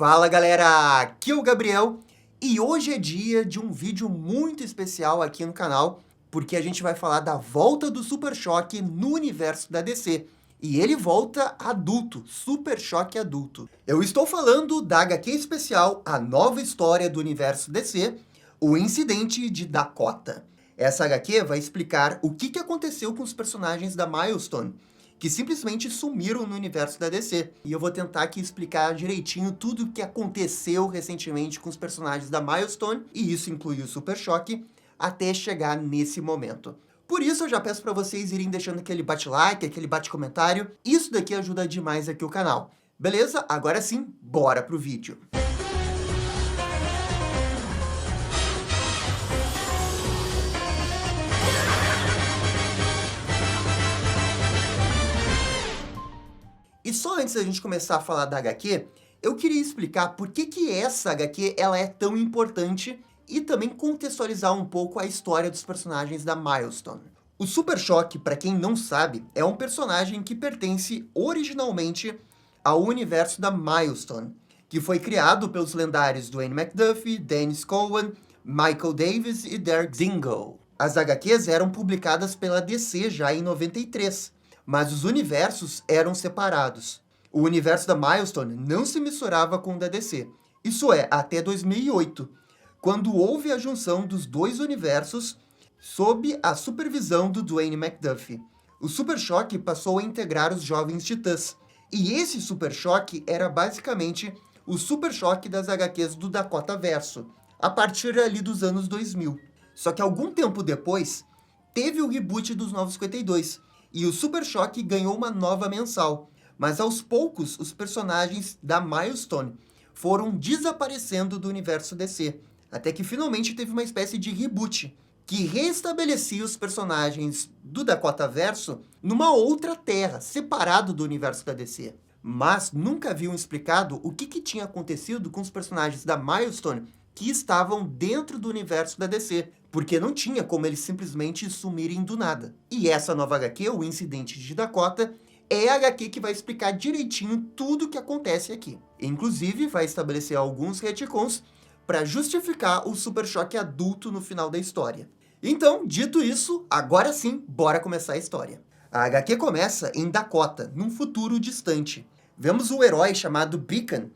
Fala galera, aqui é o Gabriel e hoje é dia de um vídeo muito especial aqui no canal, porque a gente vai falar da volta do Super Choque no universo da DC. E ele volta adulto, Super Choque adulto. Eu estou falando da HQ especial A Nova História do Universo DC, O Incidente de Dakota. Essa HQ vai explicar o que aconteceu com os personagens da Milestone, que simplesmente sumiram no universo da DC. E eu vou tentar aqui explicar direitinho tudo o que aconteceu recentemente com os personagens da Milestone, e isso inclui o Super Choque, até chegar nesse momento. Por isso eu já peço para vocês irem deixando aquele bate-like, aquele bate-comentário. Isso daqui ajuda demais aqui o canal. Beleza? Agora sim, bora pro vídeo. E só antes da gente começar a falar da HQ, eu queria explicar por que essa HQ ela é tão importante e também contextualizar um pouco a história dos personagens da Milestone. O Super Choque, para quem não sabe, é um personagem que pertence originalmente ao universo da Milestone, que foi criado pelos lendários Dwayne McDuffie, Dennis Cowan, Michael Davis e Derek Dingle. As HQs eram publicadas pela DC já em 93, mas os universos eram separados. O universo da Milestone não se misturava com o da DC. Isso é, até 2008, quando houve a junção dos dois universos sob a supervisão do Dwayne McDuffie. O Super Choque passou a integrar os Jovens Titãs. E esse Super Choque era basicamente o Super Choque das HQs do Dakota Verso, a partir ali dos anos 2000. Só que algum tempo depois, teve o reboot dos Novos 52, e o Super Choque ganhou uma nova mensal. Mas aos poucos, os personagens da Milestone foram desaparecendo do universo DC, até que finalmente teve uma espécie de reboot, que restabelecia os personagens do Dakota Verso numa outra terra, separado do universo da DC. Mas nunca haviam explicado o que tinha acontecido com os personagens da Milestone que estavam dentro do universo da DC, porque não tinha como eles simplesmente sumirem do nada. E essa nova HQ, O Incidente de Dakota, é a HQ que vai explicar direitinho tudo o que acontece aqui. Inclusive, vai estabelecer alguns retcons para justificar o Super Choque adulto no final da história. Então, dito isso, agora sim, bora começar a história. A HQ começa em Dakota, num futuro distante. Vemos um herói chamado Beacon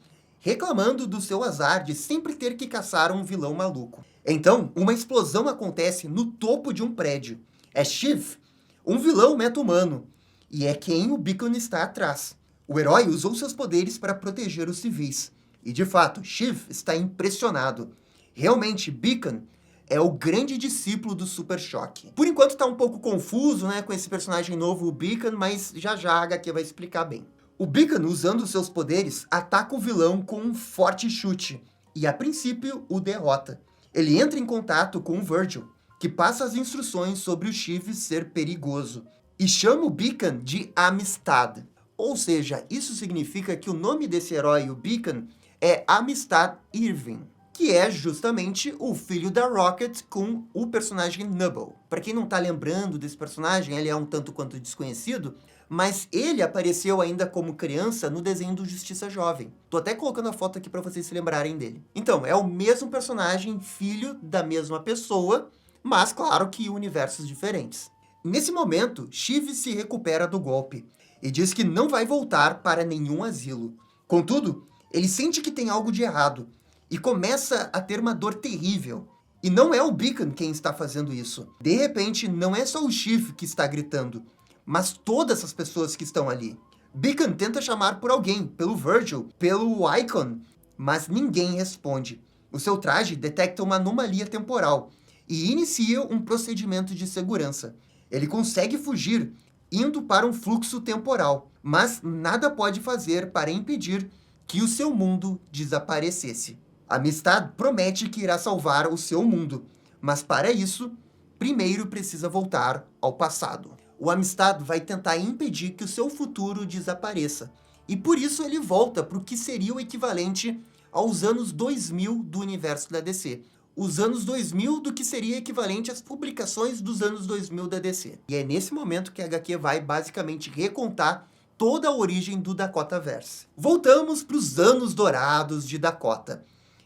reclamando do seu azar de sempre ter que caçar um vilão maluco. Então, uma explosão acontece no topo de um prédio. É Shiv, um vilão meta-humano, e é quem o Beacon está atrás. O herói usou seus poderes para proteger os civis. E, de fato, Shiv está impressionado. Realmente, Beacon é o grande discípulo do Super Choque. Por enquanto está um pouco confuso, né, com esse personagem novo, o Beacon, mas já a HQ vai explicar bem. O Beacon, usando seus poderes, ataca o vilão com um forte chute, e a princípio o derrota. Ele entra em contato com o Virgil, que passa as instruções sobre o Shiv ser perigoso, e chama o Beacon de Amistad. Ou seja, isso significa que o nome desse herói, o Beacon, é Amistad Irving, que é justamente o filho da Rocket com o personagem Nubble. Para quem não tá lembrando desse personagem, ele é um tanto quanto desconhecido, mas ele apareceu ainda como criança no desenho do Justiça Jovem. Tô até colocando a foto aqui para vocês se lembrarem dele. Então, é o mesmo personagem, filho da mesma pessoa, mas claro que universos diferentes. Nesse momento, Shiv se recupera do golpe e diz que não vai voltar para nenhum asilo. Contudo, ele sente que tem algo de errado e começa a ter uma dor terrível. E não é o Beacon quem está fazendo isso. De repente, não é só o Shiv que está gritando, mas todas as pessoas que estão ali. Beacon tenta chamar por alguém, pelo Virgil, pelo Icon, mas ninguém responde. O seu traje detecta uma anomalia temporal e inicia um procedimento de segurança. Ele consegue fugir, indo para um fluxo temporal, mas nada pode fazer para impedir que o seu mundo desaparecesse. Amistad promete que irá salvar o seu mundo, mas para isso, primeiro precisa voltar ao passado. O Amistad vai tentar impedir que o seu futuro desapareça, e por isso ele volta para o que seria o equivalente aos anos 2000 do universo da DC. Os anos 2000 do que seria equivalente às publicações dos anos 2000 da DC. E é nesse momento que a HQ vai basicamente recontar toda a origem do Dakotaverse. Voltamos para os anos dourados de Dakota.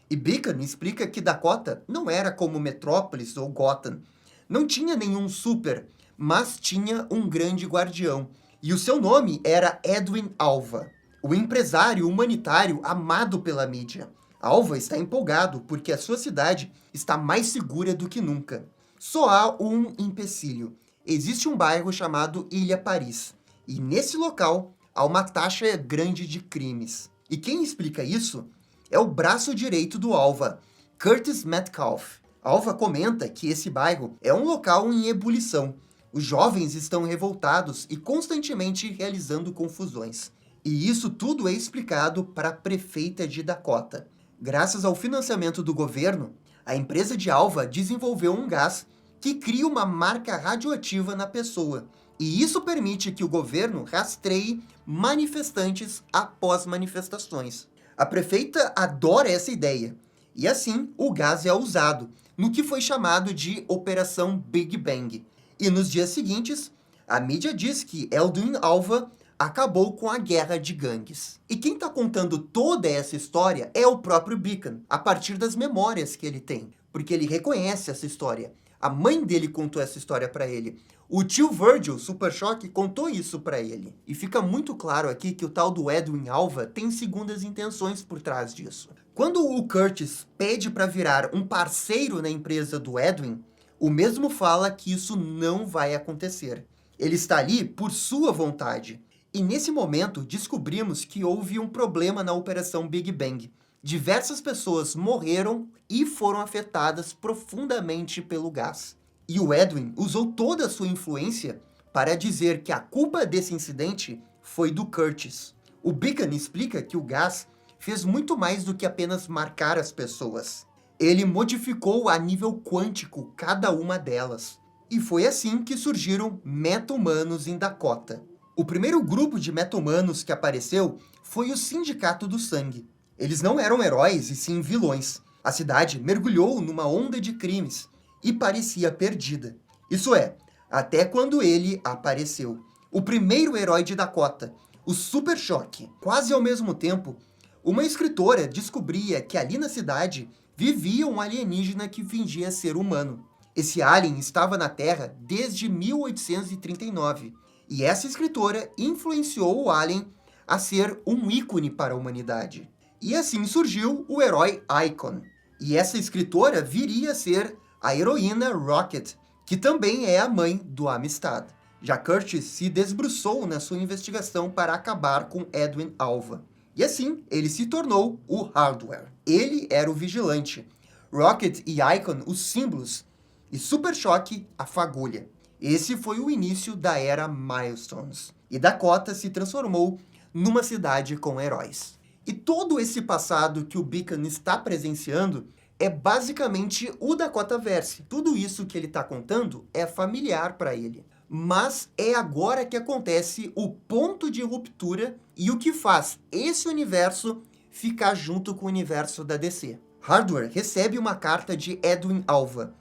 E Beacon explica que Dakota não era como Metrópolis ou Gotham. Não tinha nenhum super, mas tinha um grande guardião. E o seu nome era Edwin Alva, o empresário humanitário amado pela mídia. Alva está empolgado porque a sua cidade está mais segura do que nunca. Só há um empecilho. Existe um bairro chamado Ilha Paris. E nesse local há uma taxa grande de crimes. E quem explica isso é o braço direito do Alva, Curtis Metcalf. Alva comenta que esse bairro é um local em ebulição. Os jovens estão revoltados e constantemente realizando confusões. E isso tudo é explicado para a prefeita de Dakota. Graças ao financiamento do governo, a empresa de Alva desenvolveu um gás que cria uma marca radioativa na pessoa. E isso permite que o governo rastreie manifestantes após manifestações. A prefeita adora essa ideia, e assim o gás é usado, no que foi chamado de Operação Big Bang. E nos dias seguintes, a mídia diz que Edwin Alva acabou com a guerra de gangues. E quem está contando toda essa história é o próprio Beacon, a partir das memórias que ele tem, porque ele reconhece essa história. A mãe dele contou essa história para ele. O tio Virgil, Super Choque, contou isso para ele. E fica muito claro aqui que o tal do Edwin Alva tem segundas intenções por trás disso. Quando o Curtis pede para virar um parceiro na empresa do Edwin, o mesmo fala que isso não vai acontecer. Ele está ali por sua vontade. E nesse momento descobrimos que houve um problema na Operação Big Bang. Diversas pessoas morreram e foram afetadas profundamente pelo gás. E o Edwin usou toda a sua influência para dizer que a culpa desse incidente foi do Curtis. O Beacon explica que o gás fez muito mais do que apenas marcar as pessoas. Ele modificou a nível quântico cada uma delas. E foi assim que surgiram meta-humanos em Dakota. O primeiro grupo de meta-humanos que apareceu foi o Sindicato do Sangue. Eles não eram heróis e sim vilões. A cidade mergulhou numa onda de crimes e parecia perdida. Isso é, até quando ele apareceu. O primeiro herói de Dakota, o Super Choque. Quase ao mesmo tempo, uma escritora descobria que ali na cidade vivia um alienígena que fingia ser humano. Esse alien estava na Terra desde 1839. E essa escritora influenciou o alien a ser um ícone para a humanidade. E assim surgiu o herói Icon. E essa escritora viria a ser a heroína Rocket, que também é a mãe do Amistad. Já Curtis se debruçou na sua investigação para acabar com Edwin Alva. E assim, ele se tornou o Hardware. Ele era o vigilante. Rocket e Icon, os símbolos. E Super Choque, a fagulha. Esse foi o início da era Milestones. E Dakota se transformou numa cidade com heróis. E todo esse passado que o Beacon está presenciando é basicamente o Dakotaverse. Tudo isso que ele está contando é familiar para ele. Mas é agora que acontece o ponto de ruptura e o que faz esse universo ficar junto com o universo da DC. Hardware recebe uma carta de Edwin Alva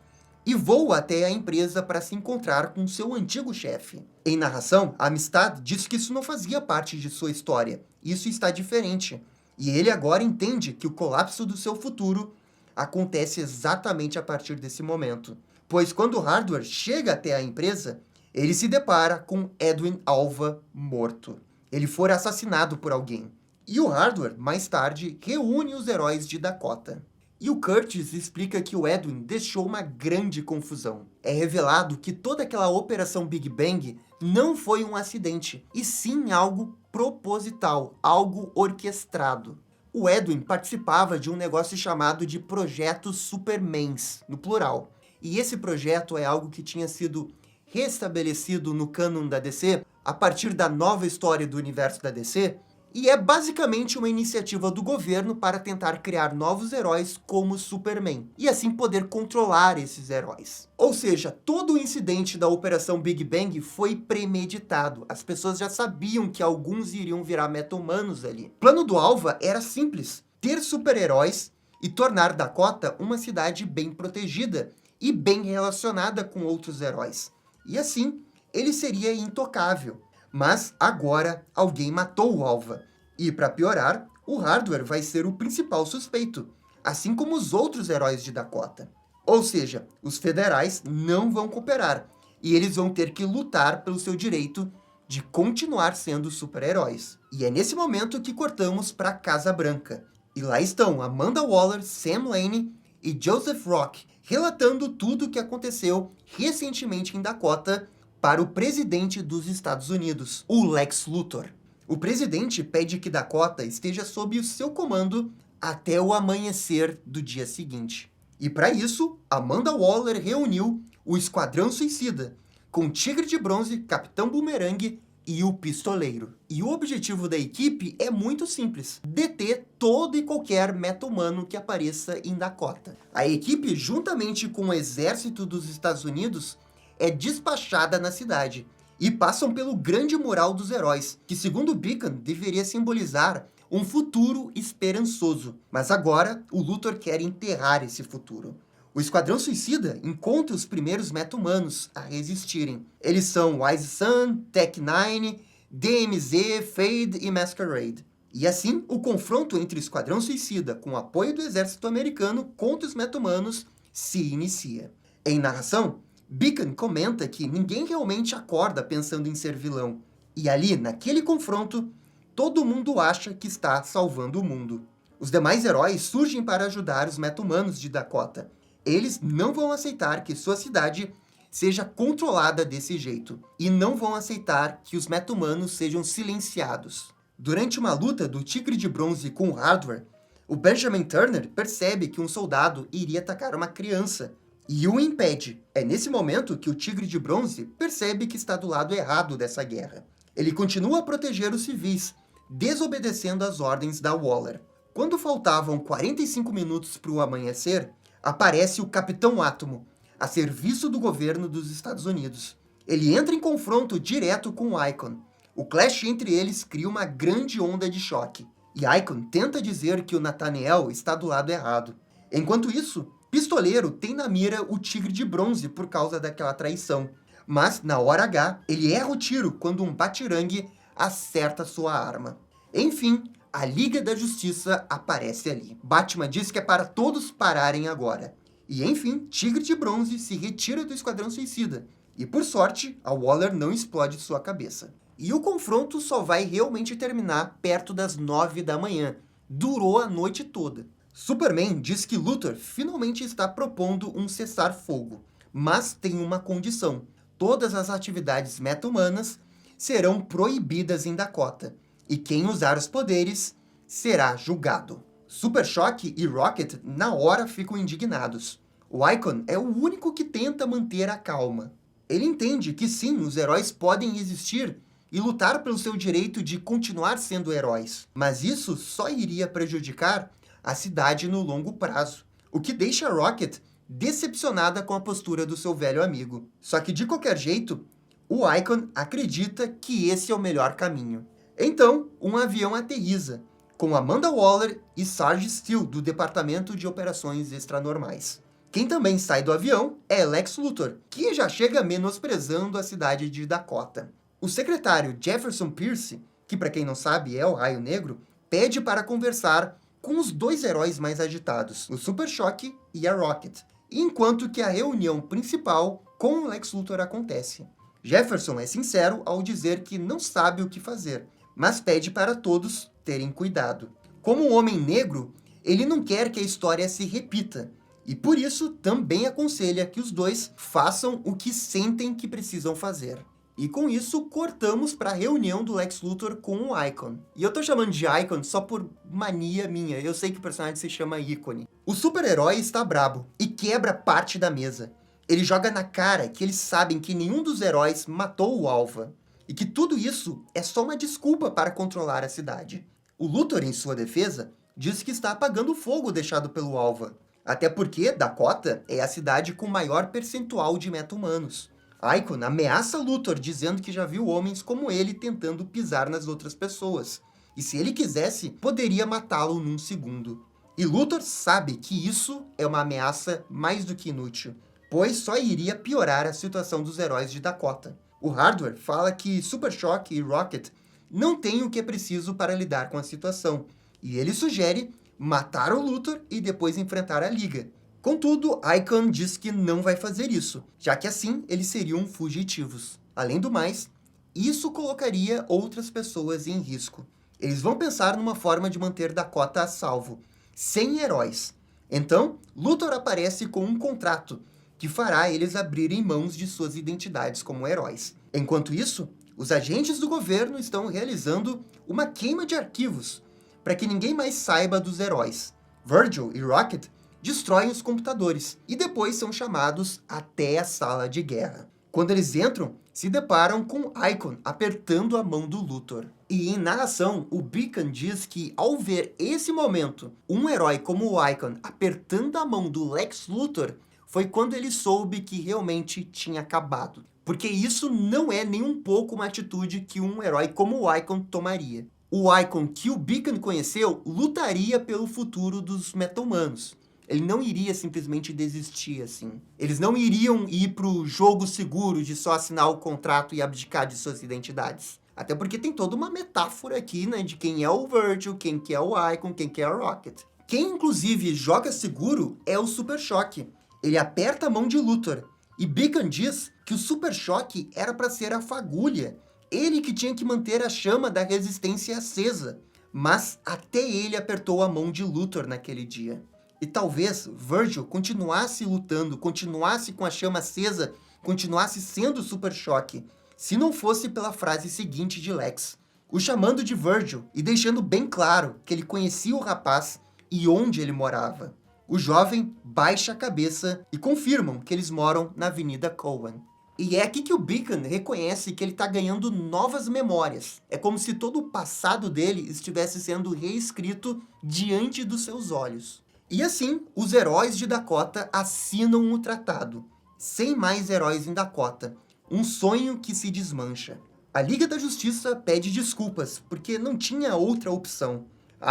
e voa até a empresa para se encontrar com seu antigo chefe. Em narração, a Amistad diz que isso não fazia parte de sua história. Isso está diferente. E ele agora entende que o colapso do seu futuro acontece exatamente a partir desse momento. Pois quando o Hardware chega até a empresa, ele se depara com Edwin Alva morto. Ele foi assassinado por alguém. E o Hardware, mais tarde, reúne os heróis de Dakota. E o Curtis explica que o Edwin deixou uma grande confusão. É revelado que toda aquela Operação Big Bang não foi um acidente, e sim algo proposital, algo orquestrado. O Edwin participava de um negócio chamado de Projeto Supermans, no plural. E esse projeto é algo que tinha sido restabelecido no cânon da DC a partir da nova história do universo da DC, e é basicamente uma iniciativa do governo para tentar criar novos heróis como Superman, e assim poder controlar esses heróis. Ou seja, todo o incidente da Operação Big Bang foi premeditado. As pessoas já sabiam que alguns iriam virar meta-humanos ali. O plano do Alva era simples: ter super-heróis e tornar Dakota uma cidade bem protegida e bem relacionada com outros heróis. E assim, ele seria intocável. Mas agora alguém matou o Alva. E, para piorar, o Hardware vai ser o principal suspeito, assim como os outros heróis de Dakota. Ou seja, os federais não vão cooperar, e eles vão ter que lutar pelo seu direito de continuar sendo super-heróis. E é nesse momento que cortamos para a Casa Branca. E lá estão Amanda Waller, Sam Lane e Joseph Rock, relatando tudo o que aconteceu recentemente em Dakota para o presidente dos Estados Unidos, o Lex Luthor. O presidente pede que Dakota esteja sob o seu comando até o amanhecer do dia seguinte. E para isso, Amanda Waller reuniu o Esquadrão Suicida, com Tigre de Bronze, Capitão Boomerang e o Pistoleiro. E o objetivo da equipe é muito simples: deter todo e qualquer meta-humano que apareça em Dakota. A equipe, juntamente com o exército dos Estados Unidos, é despachada na cidade, e passam pelo Grande Mural dos Heróis, que segundo Beacon deveria simbolizar um futuro esperançoso. Mas agora, o Luthor quer enterrar esse futuro. O Esquadrão Suicida encontra os primeiros meta-humanos a resistirem. Eles são Wise Sun, Tech-9, DMZ, Fade e Masquerade. E assim, o confronto entre o Esquadrão Suicida, com o apoio do exército americano, contra os meta-humanos se inicia. Em narração, Beacon comenta que ninguém realmente acorda pensando em ser vilão. E ali, naquele confronto, todo mundo acha que está salvando o mundo. Os demais heróis surgem para ajudar os meta-humanos de Dakota. Eles não vão aceitar que sua cidade seja controlada desse jeito. E não vão aceitar que os meta-humanos sejam silenciados. Durante uma luta do Tigre de Bronze com o Hardware, o Benjamin Turner percebe que um soldado iria atacar uma criança e o impede. É nesse momento que o Tigre de Bronze percebe que está do lado errado dessa guerra. Ele continua a proteger os civis, desobedecendo às ordens da Waller. Quando faltavam 45 minutos para o amanhecer, aparece o Capitão Átomo, a serviço do governo dos Estados Unidos. Ele entra em confronto direto com o Icon. O clash entre eles cria uma grande onda de choque. E Icon tenta dizer que o Nathaniel está do lado errado. Enquanto isso, Pistoleiro tem na mira o Tigre de Bronze por causa daquela traição. Mas, na hora H, ele erra o tiro quando um batirangue acerta sua arma. Enfim, a Liga da Justiça aparece ali. Batman diz que é para todos pararem agora. E enfim, Tigre de Bronze se retira do Esquadrão Suicida. E por sorte, a Waller não explode sua cabeça. E o confronto só vai realmente terminar perto das 9 da manhã. Durou a noite toda. Superman diz que Luthor finalmente está propondo um cessar-fogo, mas tem uma condição: todas as atividades meta-humanas serão proibidas em Dakota, e quem usar os poderes será julgado. Super Choque e Rocket na hora ficam indignados. O Icon é o único que tenta manter a calma. Ele entende que sim, os heróis podem existir e lutar pelo seu direito de continuar sendo heróis, mas isso só iria prejudicar a cidade no longo prazo, o que deixa Rocket decepcionada com a postura do seu velho amigo. Só que de qualquer jeito, o Icon acredita que esse é o melhor caminho. Então, um avião aterriza, com Amanda Waller e Sarge Steel, do Departamento de Operações Extranormais. Quem também sai do avião é Lex Luthor, que já chega menosprezando a cidade de Dakota. O secretário Jefferson Pierce, que para quem não sabe é o Raio Negro, pede para conversar com os dois heróis mais agitados, o Super Choque e a Rocket, enquanto que a reunião principal com o Lex Luthor acontece. Jefferson é sincero ao dizer que não sabe o que fazer, mas pede para todos terem cuidado. Como um homem negro, ele não quer que a história se repita, e por isso também aconselha que os dois façam o que sentem que precisam fazer. E com isso, cortamos para a reunião do Lex Luthor com o Icon. E eu tô chamando de Icon só por mania minha, eu sei que o personagem se chama Ícone. O super-herói está brabo e quebra parte da mesa. Ele joga na cara que eles sabem que nenhum dos heróis matou o Alva, e que tudo isso é só uma desculpa para controlar a cidade. O Luthor, em sua defesa, diz que está apagando o fogo deixado pelo Alva, até porque Dakota é a cidade com maior percentual de meta-humanos. Icon ameaça Luthor dizendo que já viu homens como ele tentando pisar nas outras pessoas, e se ele quisesse, poderia matá-lo num segundo. E Luthor sabe que isso é uma ameaça mais do que inútil, pois só iria piorar a situação dos heróis de Dakota. O Hardware fala que Super Choque e Rocket não têm o que é preciso para lidar com a situação, e ele sugere matar o Luthor e depois enfrentar a Liga. Contudo, Icon diz que não vai fazer isso, já que assim eles seriam fugitivos. Além do mais, isso colocaria outras pessoas em risco. Eles vão pensar numa forma de manter Dakota a salvo, sem heróis. Então, Luthor aparece com um contrato que fará eles abrirem mãos de suas identidades como heróis. Enquanto isso, os agentes do governo estão realizando uma queima de arquivos para que ninguém mais saiba dos heróis. Virgil e Rocket destroem os computadores e depois são chamados até a sala de guerra. Quando eles entram, se deparam com Icon apertando a mão do Luthor. E em narração, o Beacon diz que ao ver esse momento, um herói como o Icon apertando a mão do Lex Luthor, foi quando ele soube que realmente tinha acabado. Porque isso não é nem um pouco uma atitude que um herói como o Icon tomaria. O Icon que o Beacon conheceu lutaria pelo futuro dos meta-humanos. Ele não iria simplesmente desistir assim. Eles não iriam ir pro jogo seguro de só assinar o contrato e abdicar de suas identidades. Até porque tem toda uma metáfora aqui, né, de quem é o Virgil, quem que é o Icon, quem que é o Rocket. Quem, inclusive, joga seguro é o Super Choque. Ele aperta a mão de Luthor. E Beacon diz que o Super Choque era para ser a fagulha. Ele que tinha que manter a chama da resistência acesa. Mas até ele apertou a mão de Luthor naquele dia. E talvez Virgil continuasse lutando, continuasse com a chama acesa, continuasse sendo Super Choque, se não fosse pela frase seguinte de Lex, o chamando de Virgil e deixando bem claro que ele conhecia o rapaz e onde ele morava. O jovem baixa a cabeça e confirmam que eles moram na Avenida Cowan. E é aqui que o Beacon reconhece que ele está ganhando novas memórias. É como se todo o passado dele estivesse sendo reescrito diante dos seus olhos. E assim, os heróis de Dakota assinam o tratado. Sem mais heróis em Dakota. Um sonho que se desmancha. A Liga da Justiça pede desculpas, porque não tinha outra opção.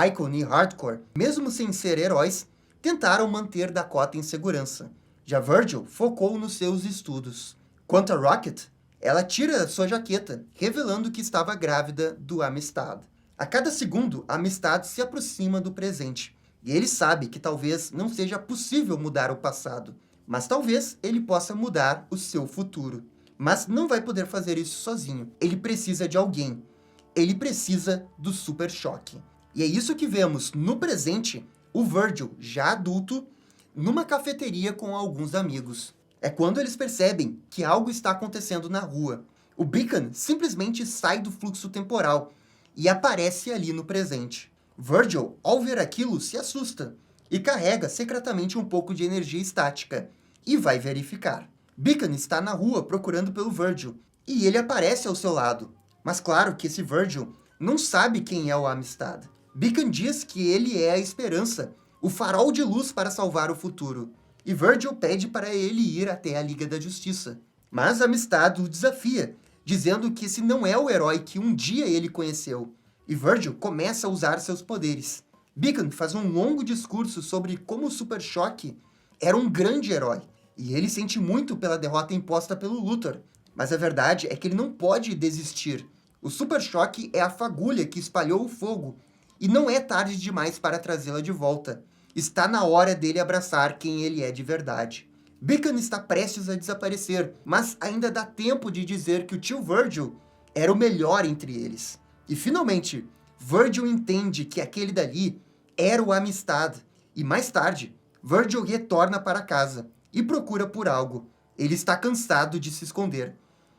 Icon e Hardcore, mesmo sem ser heróis, tentaram manter Dakota em segurança. Já Virgil focou nos seus estudos. Quanto a Rocket, ela tira sua jaqueta, revelando que estava grávida do Amistad. A cada segundo, a Amistad se aproxima do presente. E ele sabe que talvez não seja possível mudar o passado, mas talvez ele possa mudar o seu futuro. Mas não vai poder fazer isso sozinho. Ele precisa de alguém. Ele precisa do Super Choque. E é isso que vemos no presente, o Virgil, já adulto, numa cafeteria com alguns amigos. É quando eles percebem que algo está acontecendo na rua. O Beacon simplesmente sai do fluxo temporal e aparece ali no presente. Virgil, ao ver aquilo, se assusta e carrega secretamente um pouco de energia estática e vai verificar. Beacon está na rua procurando pelo Virgil e ele aparece ao seu lado. Mas claro que esse Virgil não sabe quem é o Amistad. Beacon diz que ele é a esperança, o farol de luz para salvar o futuro. E Virgil pede para ele ir até a Liga da Justiça. Mas Amistad o desafia, dizendo que esse não é o herói que um dia ele conheceu. E Virgil começa a usar seus poderes. Beacon faz um longo discurso sobre como o Super Choque era um grande herói. E ele sente muito pela derrota imposta pelo Luthor. Mas a verdade é que ele não pode desistir. O Super Choque é a fagulha que espalhou o fogo. E não é tarde demais para trazê-la de volta. Está na hora dele abraçar quem ele é de verdade. Beacon está prestes a desaparecer, mas ainda dá tempo de dizer que o tio Virgil era o melhor entre eles. E finalmente, Virgil entende que aquele dali era o Amistad. E mais tarde, Virgil retorna para casa e procura por algo. Ele está cansado de se esconder.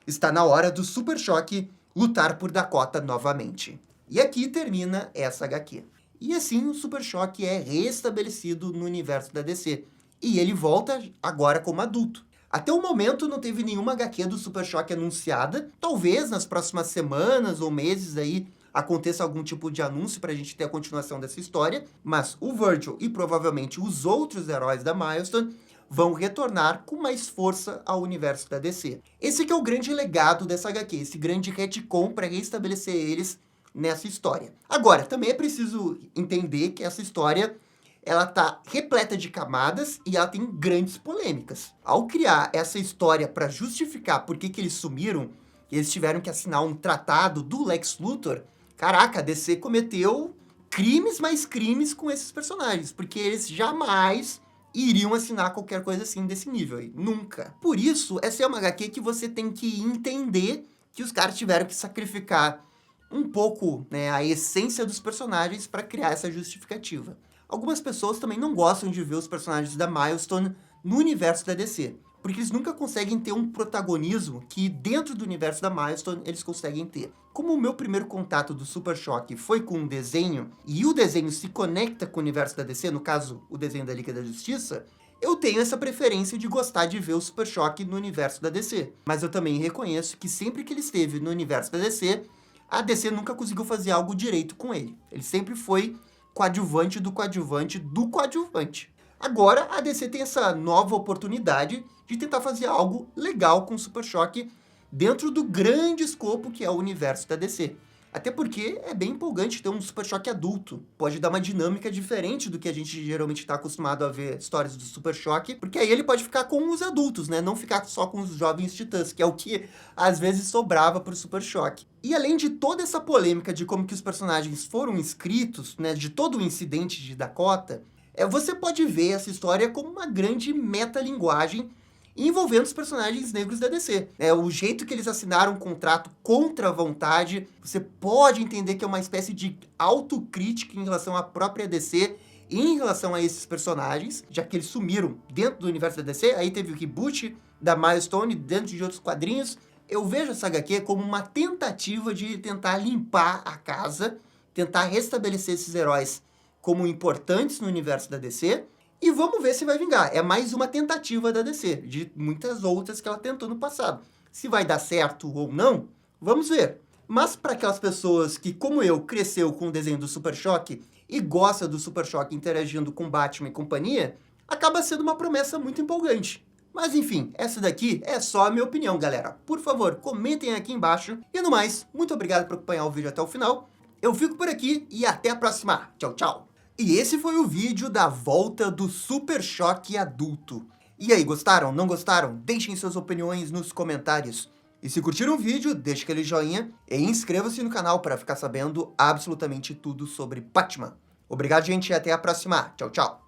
Está na hora do Super Choque lutar por Dakota novamente. E aqui termina essa HQ. E assim o Super Choque é restabelecido no universo da DC. E ele volta agora como adulto. Até o momento não teve nenhuma HQ do Super Choque anunciada. Talvez nas próximas semanas ou meses aí aconteça algum tipo de anúncio para a gente ter a continuação dessa história. Mas o Virgil e provavelmente os outros heróis da Milestone vão retornar com mais força ao universo da DC. Esse que é o grande legado dessa HQ, esse grande retcon para restabelecer eles nessa história. Agora, também é preciso entender que essa história ela tá repleta de camadas e ela tem grandes polêmicas. Ao criar essa história para justificar por que eles sumiram, eles tiveram que assinar um tratado do Lex Luthor, caraca, a DC cometeu crimes mais crimes com esses personagens, porque eles jamais iriam assinar qualquer coisa assim desse nível aí. Nunca. Por isso, essa é uma HQ que você tem que entender que os caras tiveram que sacrificar um pouco, né, a essência dos personagens para criar essa justificativa. Algumas pessoas também não gostam de ver os personagens da Milestone no universo da DC, porque eles nunca conseguem ter um protagonismo que dentro do universo da Milestone eles conseguem ter. Como o meu primeiro contato do Super Choque foi com um desenho, e o desenho se conecta com o universo da DC, no caso, o desenho da Liga da Justiça, eu tenho essa preferência de gostar de ver o Super Choque no universo da DC. Mas eu também reconheço que sempre que ele esteve no universo da DC, a DC nunca conseguiu fazer algo direito com ele. Ele sempre foi coadjuvante do coadjuvante do coadjuvante. Agora, a DC tem essa nova oportunidade de tentar fazer algo legal com o Super Choque dentro do grande escopo que é o universo da DC. Até porque é bem empolgante ter um Super Choque adulto. Pode dar uma dinâmica diferente do que a gente geralmente está acostumado a ver histórias do Super Choque, porque aí ele pode ficar com os adultos, né? Não ficar só com os jovens titãs, que é o que às vezes sobrava pro Super Choque. E além de toda essa polêmica de como que os personagens foram escritos, né? De todo o incidente de Dakota, você pode ver essa história como uma grande metalinguagem envolvendo os personagens negros da DC. O jeito que eles assinaram um contrato contra a vontade, você pode entender que é uma espécie de autocrítica em relação à própria DC e em relação a esses personagens, já que eles sumiram dentro do universo da DC, aí teve o reboot da Milestone dentro de outros quadrinhos. Eu vejo essa HQ como uma tentativa de tentar limpar a casa, tentar restabelecer esses heróis como importantes no universo da DC, e vamos ver se vai vingar. É mais uma tentativa da DC, de muitas outras que ela tentou no passado. Se vai dar certo ou não, vamos ver. Mas para aquelas pessoas que, como eu, cresceu com o desenho do Super Choque e gosta do Super Choque interagindo com Batman e companhia, acaba sendo uma promessa muito empolgante. Mas enfim, essa daqui é só a minha opinião, galera. Por favor, comentem aqui embaixo. E no mais, muito obrigado por acompanhar o vídeo até o final. Eu fico por aqui e até a próxima. Tchau, tchau! E esse foi o vídeo da volta do Super Choque adulto. E aí, gostaram? Não gostaram? Deixem suas opiniões nos comentários. E se curtiram o vídeo, deixe aquele joinha e inscreva-se no canal para ficar sabendo absolutamente tudo sobre Batman. Obrigado, gente, e até a próxima. Tchau, tchau!